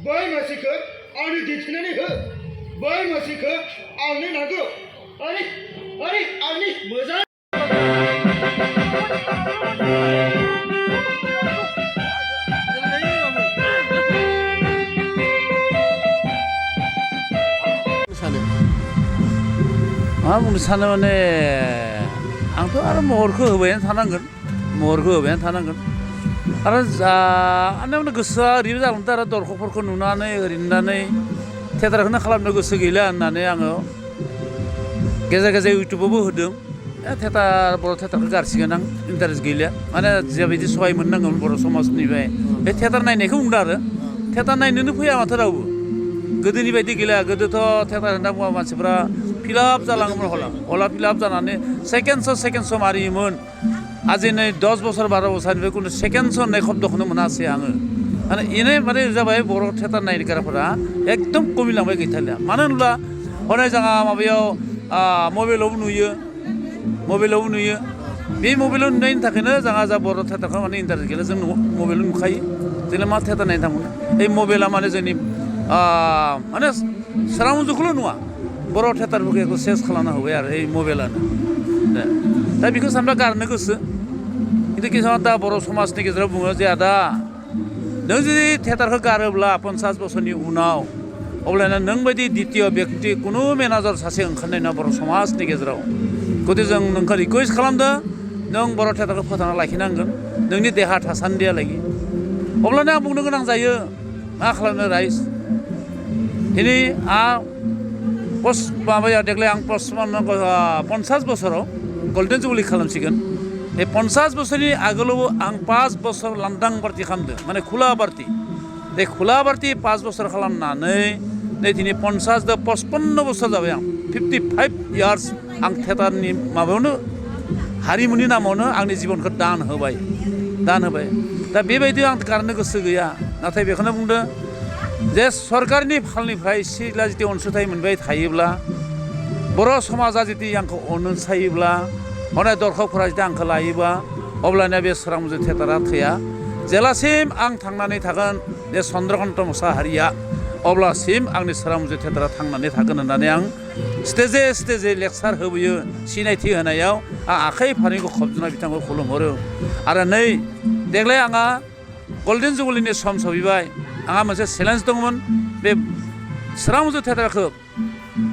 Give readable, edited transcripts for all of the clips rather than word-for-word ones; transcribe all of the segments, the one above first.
बै मानसिखौ आंनो दिन्थिनानै हो बै मानसिखौ आंनो नांगौ आंनि मोजां मा बुंनो सानो माने आंथ' आरो महरखौ होबायानो थानांगोन आरो आंनियावनो गोसोआ ओरैबो जागोन आरो दर्शकफोरखौ नुनानै ओरैनानै थियेटारखौनो खालामनो गोसो गैला होननानै आङो गेजेर इउटुबावबो होदों बर' थियेटारखौ गारसिगोन आं इन्टारेस्ट गैला माने जेबायदि सहाय मोननांगौमोन बर' समाजनिफ्राय बे थियेटार नायनायखौ बुंदों आरो थियेटार नायनोनो फैया माथो रावबो गोदोनि बायदि गैला गोदोथ' थियेटार होनना बुङा मानसिफ्रा फिलाप जालाङोमोन हला फिलाप जानानै सेकेन्ड श' मारियोमोन আজি नै 10 बोसोर 12 बोसोरनिफ्राय कुनु सेकेन्ड श' होननाय शब्दखौनो मोनासै आङो माने इनो माने जाबाय बर' थियेटार नायग्राफोरा एकदम खमिलांबाय गैथारलिया मानो होनब्ला हनै जोंहा माबायाव मबाइलावबो नुयो बे मबाइलाव नुनायनि थाखायनो जोंहा जा बर' थियेटारखौ माने इन्टारेस्ट गैला जों मबाइलाव नुखायो जोंलाय मा थियेटार नायनो थांगोन ओइ मबाइला माने जोंनि माने सोरां मुजुखौल' नङा बर' थियेटारफोरखौ सेस खालामना होबाय आरो ओइ मबाइलानो दा बेखौ सानबा गारनो गोसो खिन्थु किसुमान दा बर' समाजनि गेजेराव बुङो जे आदा नों जुदि थियेटारखौ गारोब्ला 50 बोसोरनि उनाव अब्लाना नों बायदि द्वितीय व्यक्ति कुनु मेनेजार सासे ओंखारनाय नङा बर' समाजनि गेजेराव गथिखे जों नोंखौ रिकुवेस्ट खालामदों नों बर' थियेटारखौ फोथांना लाखिनांगोन नोंनि देहा थासान्दियालागि अब्लानो आं बुंनो गोनां जायो मा खालामनो राइज दिनै माबाया देग्लाय आं 50 बोसोराव गल्डेन जुबलि खालामसिगोन बे 50 बोसोरनि आगोलावबो आं 5 बोसोर लांदां पार्टि खालामदों माने खुला पार्टि बे खुला पार्टि 5 बोसोर खालामनानै नै दिनै 55 बोसोर जाबाय आं 55 इयार्स आं थियेटारनि माबायावनो हारिमुनि नामावनो आंनि जिबनखौ दान होबाय दा बेबायदि आं गारनो गोसो गैया नाथाय बेखौनो बुंदों जे सरकारनि फालनिफ्राय एसेब्ला जुदि अनसुंथाइ मोनबाय थायोब्ला बर' समाजा जुदि आंखौ अनसायोब्ला हनै दर्शकफोरा जुदि आंखौ लायोबा अब्लानिया बे सोरां मुजु थियेटारा थैया जेलासिम आं थांनानै थागोन जे चन्द्रकान्त मोसाहारिया अब्लासिम आंनि सोरां मुजु थियेटारा थांनानै थागोन होननानै आं स्टेजे लेक्सार होबोयो सिनायथि होनायाव आं आखाइ फारनैखौ खबजना बिथांखौ खुलुमहरो आरो नै देग्लाय आंहा गल्डेन जुबलिनि सम सफैबाय आंहा मोनसे चेलेन्ज दंमोन बे सोरां मुजु थियेटारखौ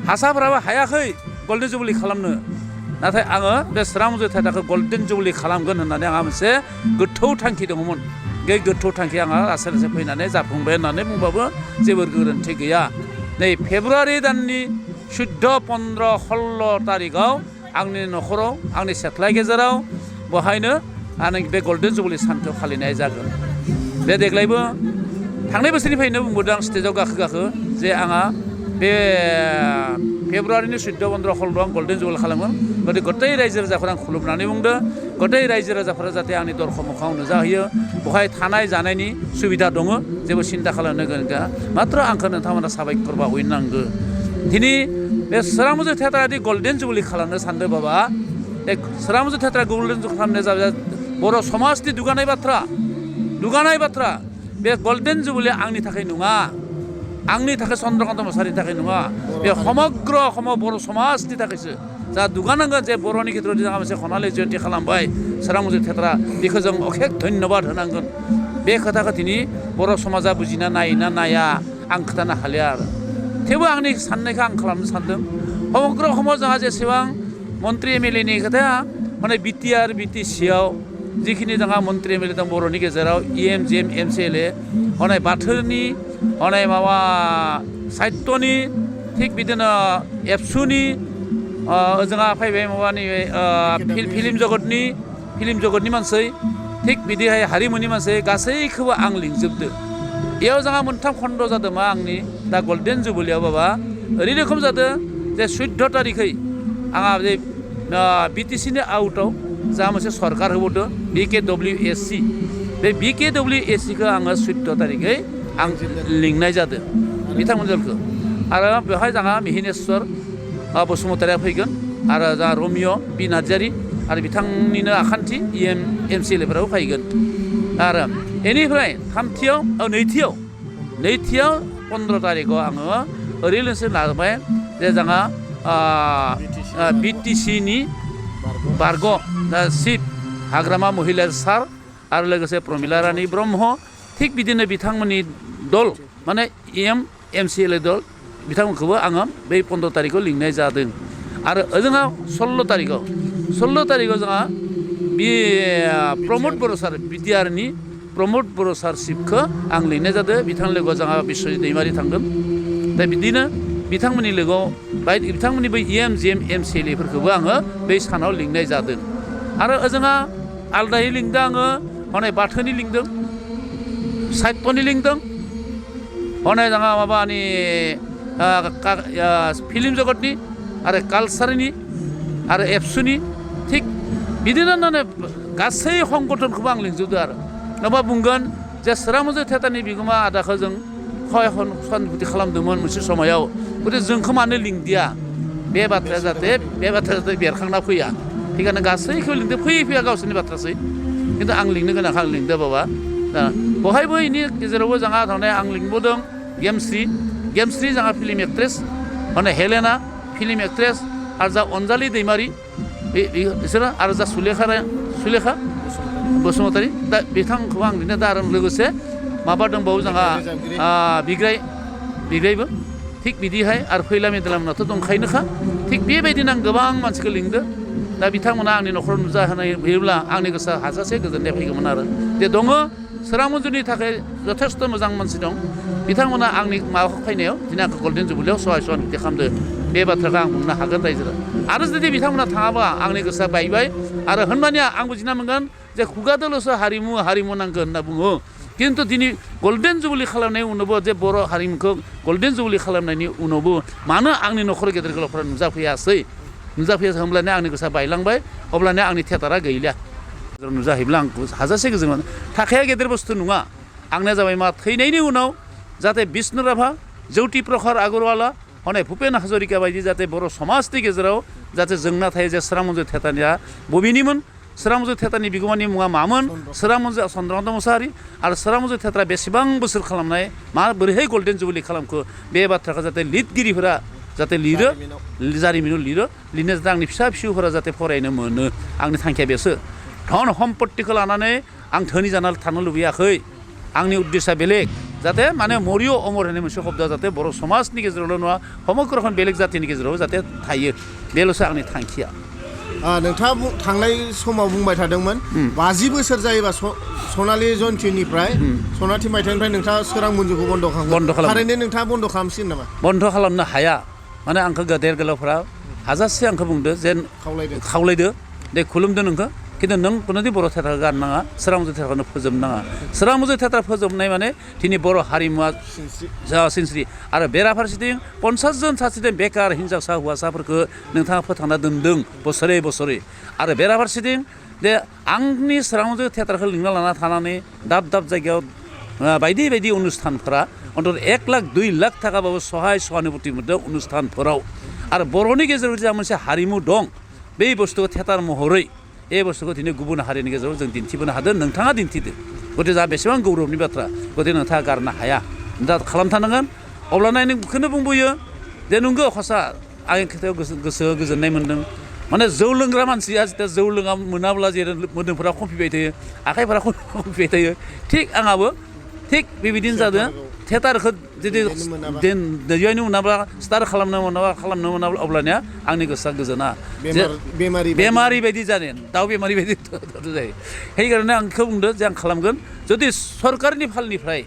हासाफ्राबो हायाखै गल्डेन जुबलि खालामनो नाथाय आङो बे सोरां मुजु थियेटारखौ गल्डेन जुबलि खालामगोन होननानै आंहा मोनसे गोथौ थांखि दङमोन बे गोथौ थांखि आंहा लासै फैनानै जाफुंबाय होननानै बुंबाबो जेबो गोरोन्थि गैया नै फेब्रुवारि दाननि 14, 15, 16 तारिखआव आंनि न'खराव आंनि सेथ्ला गेजेराव बहायनो आं बे गल्डेन जुबलि सानखौ फालिनाय जागोन बे देग्लायबो थांनाय बोसोरनिफ्रायनो बुंबोदों आं स्टेजाव गाखो जे आंहा बे फेब्रुवारिनि 14, 15, 16 आं गल्डेन जुबलि खालामगोन गतिके गथाय रायजो राजाफोरा आं खुलुमनानै बुंदों गथाय रायजो राजाफोरा जाहाथे आंनि दर्शक मोखाङाव नुजाहैयो बहाय थानाय जानायनि सुबिदा दङ जेबो सिन्था खालामनो गोनां गैया मात्र आंखौ नोंथांमोना साबायखर बावहैनांगौ दिनै बे सोरां मुजु थियेटारा गल्डेन जुबलि खालामनो सानदों बाबा बे सोरां मुजु थियेटारा गल्डेन जुबलि खालामनाया जाबाय बर' समाजनि दुगानाय बाथ्रा बे गल्डेन जुबलिया आंनि थाखाय नङा आंनि थाखाय चन्द्रकान्त मोसाहारिनि थाखाय नङा बे समग्र बर' समाजनि थाखायसो जा दुगानांगोन जे बर'नि गेजेराव जोंहा मोनसे खनाले जयन्ति खालामबाय सोरां मुजु थियेटारा बेखौ जों अखेक धन्यबाद होनांगोन बे खोथाखौ दिनै बर' समाजा बुजिना नायोना नाया आं खोथानो हालिया आरो थेवबो आंनि साननायखौ आं खालामनो सानदों समग्र समाव जोंहा जेसेबां मन्त्रि एमएलएनि खोथाया माने बिटिआर बिटिसिआव जिखिनि जोंहा मन्त्रि एमएलए दं बर'नि गेजेराव इएम जिएम एमसिएलए हनै बाथौनि हनै माबा साहित्यनि थिग बिदिनो एबसुनि जोंहा फैबाय माबानि फिल्म जगतनि मानसि थिग बिदिहाय हारिमुनि मानसि गासैखौबो आं लिंजोबदो बेयाव जोंहा मोनथाम खन्द जादों मा आंनि दा गल्डेन जुबलियाव बाबा ओरै रोखोम जादों जे 14 तारिखै आंहा बे बिटिसिनि आउटआव जा मोनसे सरकार होबोदों BKWSC बे BKWSCखौ आङो 14 तारिखै आं लिंनाय जादों बिथांमोनखौ आरो बेवहाय जोंहा मिहिनेश्वर बसुमतारिया फैगोन आरो जोंहा रमिय बि नार्जारि आरो बिथांनिनो आखान्थि एमसिएलएफोराबो फैगोन आरो बेनिफ्राय नैथियाव नैथियाव 15 तारिखआव आङो ओरैनोसो लाबाय जे जोंहा BTCनि बारग' चिफ हाग्रामा महिला सार आरो लोगोसे प्रमिला रानी ब्रह्म थिग बिदिनो बिथांमोननि दल माने MCLA दल बिथांमोनखौबो आङो बै 15 तारिखआव लिंनाय जादों आरो ओजोंहा 16 तारिखआव जोंहा बे प्रमद बर' सार बिटिआरनि प्रमद बर' सार चिफखौ आं लिंनाय जादों बिथां लोगोआव जोंहा बिश्वजित दैमारि थांगोन दा बिदिनो बिथांमोननि लोगोआव बिथांमोननि बै MCLAफोरखौबो आङो बै सानाव लिंनाय जादों आरो ओजोंहा आलदायै लिंदों आङो हनै बाथौनि लिंदों साहित्यनि लिंदों हनै जोंहा माबानि फिल्म जगतनि आरो कालसारनि आरो एबसुनि थिग बिदिनो गासै संगठनखौबो आं लिंजोबदों आरो नङाबा बुंगोन जे सोरां मन्जु थियेटारनि बिगोमा आदाखौ जों सहानुभुति खालामदोंमोन मोनसे समायाव गथिखे जोंखौ मानो लिंदिया बे बाथ्राया जाहाथे बेरखांना फैया थिगानो गासैखौबो लिंदों फैया गावसोरनि बाथ्रासै खिन्थु आं लिंनो गोनां आं लिंदों बाबा बहायबो बेनि गेजेरावबो जोंहा थांनाय आं लिंबावदों गेमस्रि जोंहा फिल्म एक्ट्रेस माने हेलेना फिल्म एक्ट्रेस आरो जा अनजालि दैमारि बिसोरो आरो जा सुलेखा बसुमतारी दा बिथांखौ आं लिंदों दा आरो लोगोसे माबा दंबावो जोंहा बिग्रायबो थिग बिदिहाय आरो फैला मेदालामोनाथ' दंखायोनोखा थिग बेबायदिनो आं गोबां मानसिखौ लिंदों दा बिथांमोना आंनि न'खराव नुजाहोयोब्ला आंनि गोसोआ हाजासे गोजोननाय फैगौमोन आरो जे दङ सोरां मन्जुनि थाखाय जथेस्थ' मोजां मानसि दं बिथांमोना आंनि माबाखौ फैनायाव दिनै आंखौ गल्डेन जुबलियाव सहानुभुति खालामदों बे बाथ्राखौ आं बुंनो हागोन रायजोआ आरो जुदि बिथांमोना थाङाबा आंनि गोसोआ बायबाय आरो होनबानिया आं बुजिना मोनगोन जे खुगादोल'सो हारिमु नांगोन होनना बुङो खिन्थु दिनै गल्डेन जुबलि खालामनायनि उनावबो जे बर' हारिमुखौ गल्डेन जुबलि खालामनायनि उनावबो मानो आंनि न'खराव गेदेर गोलावफोरा नुजाफैयासै होमब्लानो आंनि गोसोआ बायलांबाय अब्लानो आंनि थियेटारा गैलिया नुजाहैब्ला आं हाजासे गोजोन थाखाया गेदेर बुस्थु नङा आंनिया जाबाय मा थैनायनि उनाव जाहाथे बिष्णु राभा ज्योति प्रसाद आगरवाला हनै भुपेन हाजरिका बायदि जाहाथे बर' समाजनि गेजेराव जाहाथे जोंना थायो जे सोरां मन्जु थियेटारनिया बबेनिमोन सोरां मन्जु थियेटारनि बिगोमानि मुङा मामोन सोरां मन्जु चन्द्रकान्त मोसाहारि आरो सोरां मन्जु थियेटारा बेसेबां बोसोर खालामनाय बोरैहाय गल्डेन जुबलि खालामखो बे बाथ्राखौ जाहाथे लिरगिरिफोरा जाहाथे लिरो जारिमिनाव लिरनो जाहाथे आंनि फिसा-फिसौफोरा जाहाथे फरायनो मोनो आंनि थांखिया बेसो धन सम्पत्तिखौ लानानै आं धोनि जाना थानो लुबैयाखै आंनि उद्देश्यआ बेलेग जाहाथे माने मरिय' अमर होननाय मोनसे शब्दआ जाहाथे बर' समाजनि गेजेरावल' नङा समग्र बेलेग जाथिनि गेजेराव जाहाथे थायो बेल'सो आंनि थांखिया नोंथाङा थांनाय समाव बुंबाय थादोंमोन 50 बोसोर जायोबा सनालि जयन्तीनिफ्राय सनाथि मायथाइनिफ्राय नोंथाङा सोरां मन्जुखौ बन्द' खालामगोन थारैनो नोंथाङा बन्द' खालामसिगोन नामा बन्द' खालामनो हाया माने आंखौ गेदेर गोलावफ्रा हाजासे आंखौ बुंदो जेन खावलायदो दे खुलुमदो नोंखौ खिन्थु नों खुनुदि बर' थियेटार गारनाङा सोरां मन्जु थियेटारखौनो फोजोबनाङा सोरां मन्जु थियेटार फोजोबनाय माने दिनै बर' हारिमुवा सिनस्रि आरो बेराफारसेथिं 50 जन सासे बेकार हिन्जावसा हौवासाफोरखौ नोंथाङा फोथांना दोनदों बोसोरै आरो बेराफारसेथिं जे आंनि सोरां मन्जु थियेटारखौ लिंना लाना थानानै दाब जायगायाव बायदि अनुस्थानफोरा अन्थत 1 लाख 2 लाख थाखाबाबो सहानुभुति मोनदों अनुस्थानफोराव आरो बर'नि गेजेराव जा मोनसे हारिमु दं बे बुस्थुखौ थियेटार महरै बे बुस्थुखौ दिनै गुबुन हारिनि गेजेराव जों दिन्थिबोनो हादों नोंथाङा दिन्थिदो गथिखे जोंहा बेसेबां गौरबनि बाथ्रा गथिखे नोंथाङा गारनो हाया दा खालामथारनांगोन अब्लाना नों बेखौनो बुंबोयो जे नंगौ हसा आंनि खोथायाव गोसो गोजोननाय मोन्दों माने जौ लोंग्रा मानसिया जेब्ला जौ मोनाब्ला जेरै मोदोमफोरा खंफिबाय थायो आखाइफोरा खंफिबाय थायो थिग आंहाबो थिग बेबायदिनो जादों थियेटारखौ जुदि दैयानो मोनाब्ला स्टार्ट खालामनो मोनाब्ला अब्लानिया आंनि गोसोआ गोजोना बेमारि बायदि जादों दाउ बेमारि बायदि जायो সেইকাৰণে आं बेखौ बुंदों जे आं खालामगोन जुदि सरकारनि फालनिफ्राय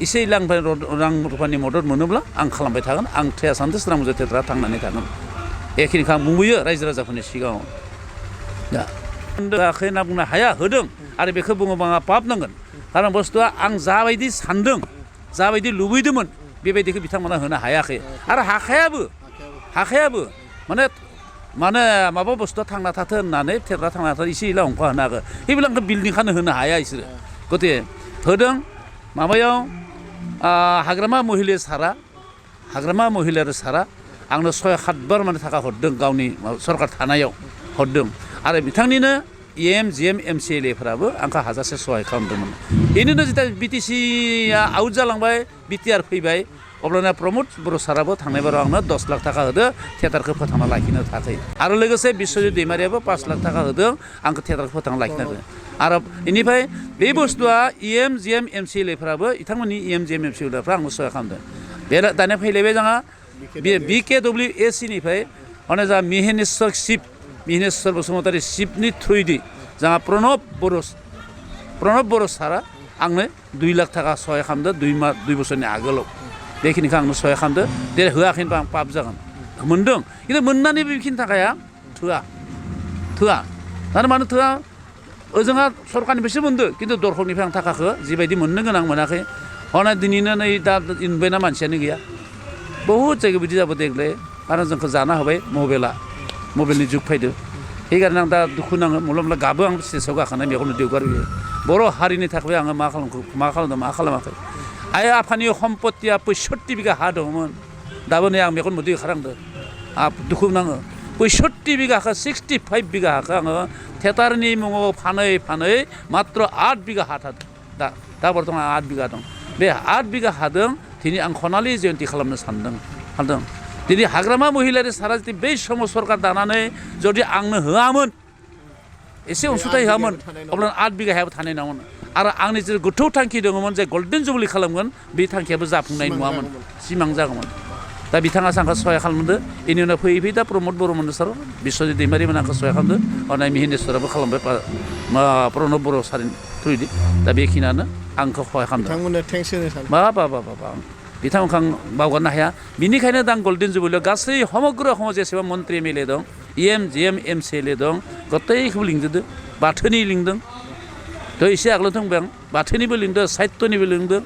एसे रां रुफानि मदद मोनोब्ला आं खालामबाय थागोन आं थैयासान्थो सोरां मन्जु थियेटारा थांनानै थागोन बेखिनिखौ आं बुंबोयो रायजो राजाफोरनि सिगाङाव दा होआखै होनना बुंनो हाया होदों आरो बेखौ बुङोबा आंहा पाप नांगोन खारन बुस्थुआ आं जाबायदि सान्दों जाबायदि लुबैदोंमोन बेबायदिखौ बिथांमोना होनो हायाखै आरो हाखायाबो माने माबा बुस्थुआ थांना थाथों होननानै थियेटारा थांना थाथों एसे एला अंखा होनो हागोन बेबायदि बिल्डिं खानो होनो हाया बिसोरो गथिखे होदों माबायाव हाग्रामा महिलायारि सारा आंनो 6-7 बार माने थाखा हरदों गावनि सरकार थानायाव हरदों आरो बिथांनिनो MCLAफोराबो आंखौ हाजासे सहाय खालामदोंमोन बेनिनो जेता बिटिसिआ आउट जालांबाय बिटिआर फैबाय अब्लाना प्रमद बर' साराबो थांनाय बाराव आंनो 10 लाख थाखा होदो थिएटारखौ फोथांना लाखिनो थाखाय आरो लोगोसे बिश्वजित दैमारियाबो 5 लाख थाखा होदों आंखौ थिएटारखौ फोथांना लाखिनो थाखाय आरो बेनिफ्राय बे बुस्थुआ इएम जिएम एमसिएलएफ्राबो बिथांमोननि इएम जिएम एमसिएलएफ्रा आंखौ सहाय खालामदों बे दानिया फैलायबाय जोंहा बिकेडब्लिउएसिनिफ्राय माने जा मिहिनेश्वर बसुमतारी शिबनि थ्रुयैदि जोंहा प्रणब बर' सारा आंनो 2 लाख थाखा सहाय खालामदों 2 बोसोरनि आगोलाव बेखिनिखौ आंनो सहाय खालामदों दे होआखैनोबा आं पाप जागोन मोनदों खिन्थु मोननानैबो बेखिनि थाखाया थोआ मानो थोआ ओजोंहा सरकारनिफ्रायसो मोनदों खिन्थु दरखंनिफ्राय आं थाखाखौ जिबायदि मोननो गोनां मोनाखै हनै दिनैनो नै दा इनबायना मानसियानो गैया बहुद जायगायाव बिदि जाबो देग्लाय आरो जोंखौ जाना होबाय मबाइलनि जुग फैदो बेखायनो आं दा दुखु नाङो मुला गाबो आं स्टेजआव गाखोनाय मेगन देवगारबोयो बर' हारिनि थाखाय आङो मा खालामदों मा खालामाखै आइ आफानि सम्पत्तिया 65 बिगा हा दंमोन दाबो नै आं मेगन मोदै ओंखारहांदों दुखु नाङो 65 बिगाखौ 65 बिगा हाखौ आङो थिएटारनि मुङाव फानै मात्र 8 बिगा हा थादों दा बर्थमान 8 बिगा दं बे 8 बिगा हादों दिनै आं खनालि जयन्ति खालामनो सानदों दिनै हाग्रामा महिलारि सारा जुदि बै समाव सरकार दानानै जुदि आंनो होआमोन एसे अनसुंथाइ होआमोन अब्ला 8 बिगा हायाबो थानाय नङामोन आरो आंनि जे गोथौ थांखि दङमोन जे गल्डेन जुबलि खालामगोन बे थांखियाबो जाफुंनाय नङामोन सिमां जागौमोन दा बिथाङा आंखौ सहाय खालामदों बेनि उनाव फैयै दा प्रमद बर'मोन सार बिश्वजित दैमारिमोन आंखौ सहाय खालामदों अनाय मिहिनेश्वराबो खालामबाय प्रणब बर' सारनि थ्रुयैदि दा बेखिनियानो आंखौ सहाय खालामदों बिथांमोननो थेंक्स होनो सानो बा बिथांमोनखौ आं बावगारनो हाया बिनिखायनो दा आं गल्डेन जुबलियाव गासै समग्र जेसेबां मन्त्रि एमएलए दं इएम जिएम एमसिएलए दं गतैखौबो लिंजोबदों बाथौनि लिंदों थ' एसे आगोलाव बुंबाय आं बाथौनिबो लिंदों साहित्यनिबो लिंदों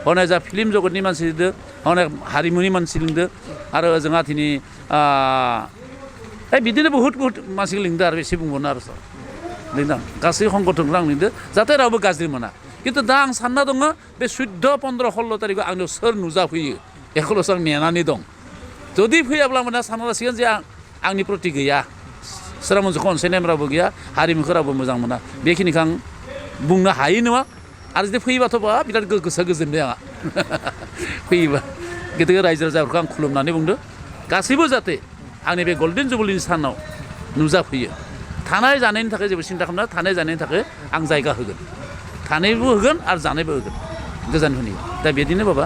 हनै जा फिल्म जगतनि मानसि लिंदों हनै हारिमुनि मानसि लिंदों आरो जोंहा दिनै बिदिनो बहुद मानसिखौ लिंदों आरो एसे बुंबावनो आरो लिंदों गासै संगठनखौ आं लिंदों जाहाथे रावबो गाज्रि मोना खिन्थु दा आं सानना दङ बे 14, 15, 16 तारिखआव आंनियाव सोर नुजाफैयो बेखौल'सो आं नेनानै दं जुदि फैयाब्ला मोना सानना लासिगोन जे आंनि प्रति गैया सोरबा मोनसेखौ अनसायनाय रावबो गैया हारिमुखौ रावबो मोजां मोना बेखिनिखौ आं बुंनो हायो नङा आरो जुदि फैयोबाथ' बिराद गोसोआ गोजोनबाय आंहा फैयोबा गेदेर रायजो राजाफोरखौ आं खुलुमनानै बुंदों गासैबो जाहाथे आंनि बे गल्डेन जुबलिनि सानाव नुजाफैयो थानाय जानायनि थाखाय जेबो सिन्था खालामना थानाय जानायनि थाखाय आं जायगा होगोन थानायबो होगोन आरो जानायबो होगोन गोजान होनो दा बिदिनो बाबा